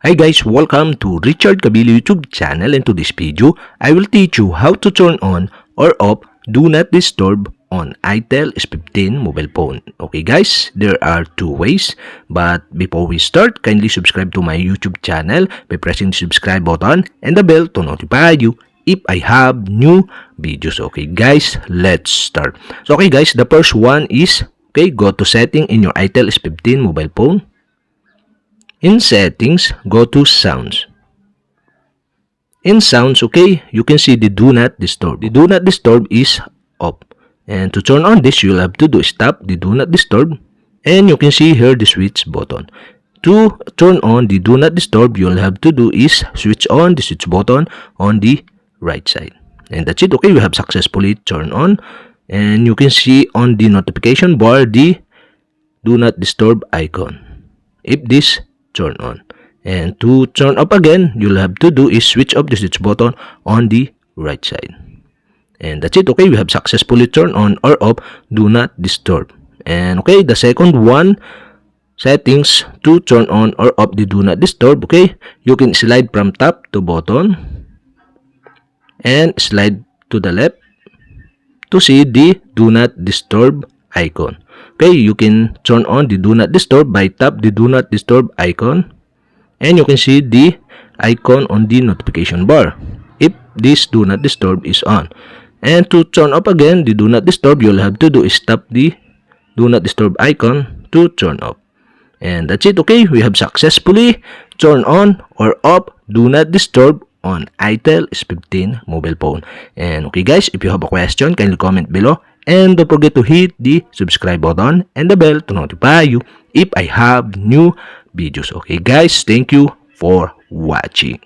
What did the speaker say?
Hi guys, welcome to Richard Cabile YouTube channel, and to this video, I will teach you how to turn on or off Do Not Disturb on itel S15 mobile phone. Okay guys, there are two ways, but before we start, kindly subscribe to my YouTube channel by pressing the subscribe button and the bell to notify you if I have new videos. Okay guys, let's start. So okay guys, the first one is, go to setting in your itel S15 mobile phone. In settings, go to sounds. In sounds, you can see the do not disturb. The do not disturb is off. And to turn on this, you'll have to do stop the do not disturb. And you can see here the switch button. To turn on the do not disturb, you'll have to do is switch on the switch button on the right side. And that's it. Okay, we have successfully turned on. And you can see on the notification bar the do not disturb icon. If this turn on, and to turn up again, you'll have to do is switch off the switch button on the right side. And that's it. Okay, we have successfully turned on or off do not disturb. And okay, the second one, settings to turn on or off the do not disturb. Okay, you can slide from top to bottom and slide to the left to see the do not disturb icon. Okay, you can turn on the do not disturb by tap the do not disturb icon, and you can see the icon on the notification bar if this do not disturb is on. And to turn off again the do not disturb, you'll have to do is tap the do not disturb icon to turn off. And that's it. Okay, we have successfully turned on or off do not disturb on itel S15 mobile phone. And okay guys, if you have a question, kindly comment below. And don't forget to hit the subscribe button and the bell to notify you if I have new videos. Okay guys, thank you for watching.